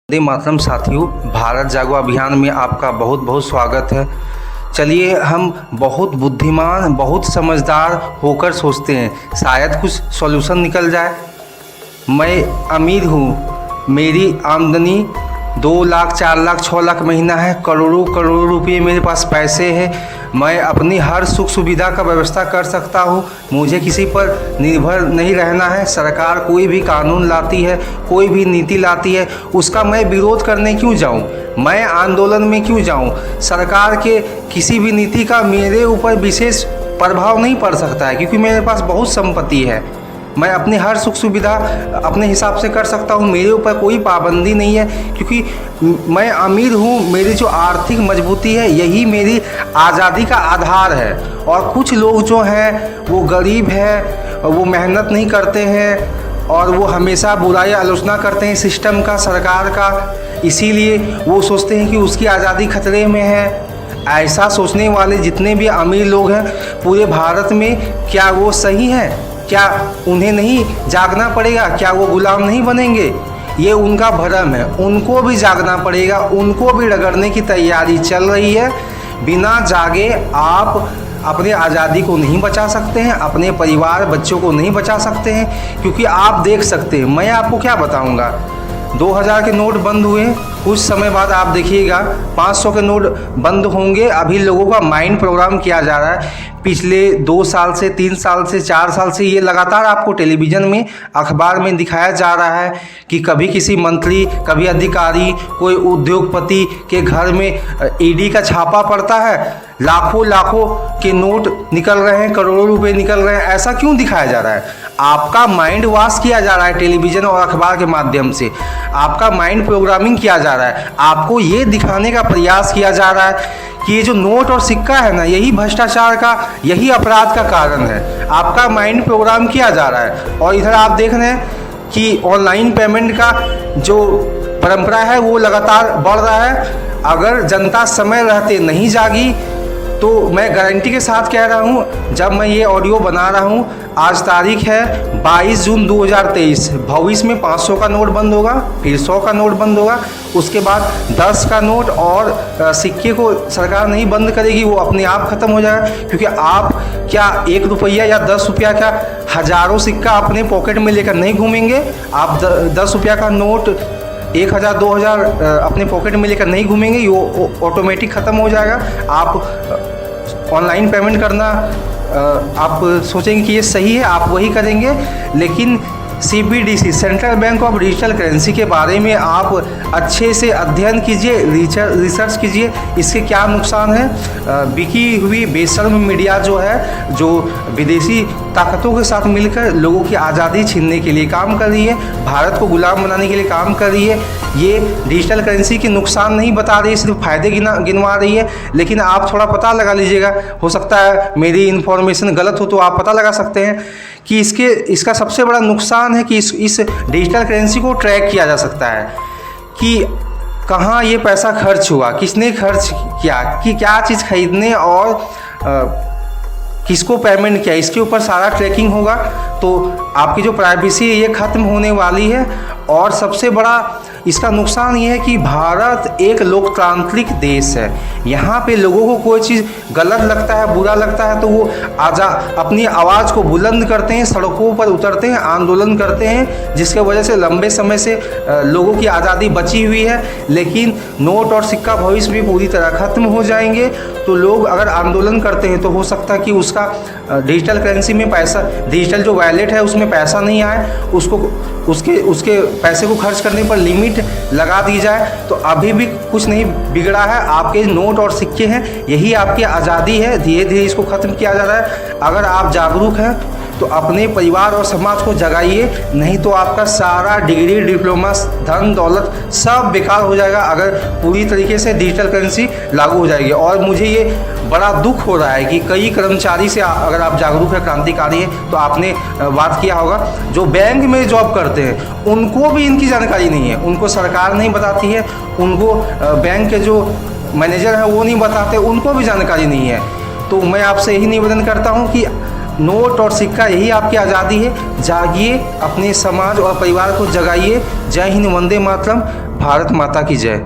वंदे मातरम साथियों, भारत जागो अभियान में आपका बहुत बहुत स्वागत है। चलिए, हम बहुत बुद्धिमान, बहुत समझदार होकर सोचते हैं, शायद कुछ सॉल्यूशन निकल जाए। मैं अमीर हूँ, मेरी आमदनी 2 लाख, 4 लाख, 6 लाख महीना है, करोड़ों करोड़ों रुपये मेरे पास पैसे हैं। मैं अपनी हर सुख सुविधा का व्यवस्था कर सकता हूँ, मुझे किसी पर निर्भर नहीं रहना है। सरकार कोई भी कानून लाती है, कोई भी नीति लाती है, उसका मैं विरोध करने क्यों जाऊँ, मैं आंदोलन में क्यों जाऊँ। सरकार के किसी भी नीति का मेरे ऊपर विशेष प्रभाव नहीं पड़ सकता है, क्योंकि मेरे पास बहुत संपत्ति है। मैं अपनी हर सुख सुविधा अपने हिसाब से कर सकता हूँ, मेरे ऊपर कोई पाबंदी नहीं है, क्योंकि मैं अमीर हूँ। मेरी जो आर्थिक मजबूती है, यही मेरी आज़ादी का आधार है। और कुछ लोग जो हैं वो गरीब हैं, वो मेहनत नहीं करते हैं और वो हमेशा बुराई आलोचना करते हैं सिस्टम का, सरकार का। इसीलिए वो सोचते हैं कि उसकी आज़ादी खतरे में है। ऐसा सोचने वाले जितने भी अमीर लोग हैं पूरे भारत में, क्या वो सही हैं? क्या उन्हें नहीं जागना पड़ेगा? क्या वो गुलाम नहीं बनेंगे? ये उनका भ्रम है, उनको भी जागना पड़ेगा, उनको भी रगड़ने की तैयारी चल रही है। बिना जागे आप अपने आज़ादी को नहीं बचा सकते हैं, अपने परिवार बच्चों को नहीं बचा सकते हैं। क्योंकि आप देख सकते हैं, मैं आपको क्या बताऊंगा, 2000 के नोट बंद हुए, कुछ समय बाद आप देखिएगा 500 के नोट बंद होंगे। अभी लोगों का माइंड प्रोग्राम किया जा रहा है। पिछले 2 साल से, 3 साल से, 4 साल से ये लगातार आपको टेलीविज़न में, अखबार में दिखाया जा रहा है कि कभी किसी मंत्री, कभी अधिकारी, कोई उद्योगपति के घर में ईडी का छापा पड़ता है, लाखों लाखों के नोट निकल रहे हैं, करोड़ों रुपए निकल रहे हैं। ऐसा क्यों दिखाया जा रहा है? आपका माइंड वॉश किया जा रहा है टेलीविज़न और अखबार के माध्यम से, आपका माइंड प्रोग्रामिंग किया जा रहा है। आपको ये दिखाने का प्रयास किया जा रहा है कि ये जो नोट और सिक्का है ना, यही भ्रष्टाचार का, यही अपराध का कारण है। आपका माइंड प्रोग्राम किया जा रहा है। और इधर आप देख रहे हैं कि ऑनलाइन पेमेंट का जो परंपरा है वो लगातार बढ़ रहा है। अगर जनता समय रहते नहीं जागी तो मैं गारंटी के साथ कह रहा हूँ, जब मैं ये ऑडियो बना रहा हूँ, आज तारीख है 22 जून 2023, भविष्य में 500 का नोट बंद होगा, फिर 100 का नोट बंद होगा, उसके बाद 10 का नोट और सिक्के को सरकार नहीं बंद करेगी, वो अपने आप ख़त्म हो जाएगा। क्योंकि आप क्या 1 रुपया या 10 रुपया का हज़ारों सिक्का अपने पॉकेट में लेकर नहीं घूमेंगे। आप 10 रुपया का नोट 1000, 2000 अपने पॉकेट में लेकर नहीं घूमेंगे, वो ऑटोमेटिक ख़त्म हो जाएगा। आप ऑनलाइन पेमेंट करना आप सोचेंगे कि ये सही है, आप वही करेंगे। लेकिन CBDC, central bank of digital currency के बारे में आप अच्छे से अध्ययन कीजिए, रिसर्च कीजिए, इसके क्या नुकसान है। बिकी हुई बेशर्म मीडिया जो है, जो विदेशी ताकतों के साथ मिलकर लोगों की आज़ादी छीनने के लिए काम कर रही है, भारत को गुलाम बनाने के लिए काम कर रही है। ये डिजिटल करेंसी के नुकसान नहीं बता रही है, सिर्फ फ़ायदे गिनवा रही है। लेकिन आप थोड़ा पता लगा लीजिएगा, हो सकता है मेरी इन्फॉर्मेशन गलत हो, तो आप पता लगा सकते हैं कि इसका सबसे बड़ा नुकसान है कि इस डिजिटल करेंसी को ट्रैक किया जा सकता है कि कहाँ ये पैसा खर्च हुआ, किसने खर्च किया, कि क्या चीज़ खरीदने और किसको पेमेंट किया, इसके ऊपर सारा ट्रैकिंग होगा। तो आपकी जो प्राइवेसी है ये ख़त्म होने वाली है। और सबसे बड़ा इसका नुकसान ये है कि भारत एक लोकतांत्रिक देश है। यहाँ पे लोगों को कोई चीज़ गलत लगता है, बुरा लगता है, तो वो अपनी आवाज़ को बुलंद करते हैं, सड़कों पर उतरते हैं, आंदोलन करते हैं, जिसके वजह से लंबे समय से लोगों की आज़ादी बची हुई है। लेकिन नोट और सिक्का भविष्य में पूरी तरह ख़त्म हो जाएंगे। तो लोग अगर आंदोलन करते हैं तो हो सकता है कि उसका डिजिटल करेंसी में पैसा, डिजिटल जो वैलेट है उसमें पैसा नहीं आए, उसके पैसे को खर्च करने पर लिमिट लगा दी जाए। तो अभी भी कुछ नहीं बिगड़ा है, आपके नोट और सिक्के हैं, यही आपकी आज़ादी है। धीरे धीरे इसको ख़त्म किया जा रहा है। अगर आप जागरूक हैं तो अपने परिवार और समाज को जगाइए, नहीं तो आपका सारा डिग्री, डिप्लोमा, धन दौलत सब बेकार हो जाएगा अगर पूरी तरीके से डिजिटल करेंसी लागू हो जाएगी। और मुझे ये बड़ा दुख हो रहा है कि कई कर्मचारी से, अगर आप जागरूक है, क्रांतिकारी है, तो आपने बात किया होगा, जो बैंक में जॉब करते हैं उनको भी इनकी जानकारी नहीं है, उनको सरकार नहीं बताती है, उनको बैंक के जो मैनेजर हैं वो नहीं बताते, उनको भी जानकारी नहीं है। तो मैं आपसे यही निवेदन करता हूँ कि नोट और सिक्का यही आपकी आज़ादी है। जागिए, अपने समाज और परिवार को जगाइए। जय हिंद, वंदे मातरम, भारत माता की जय।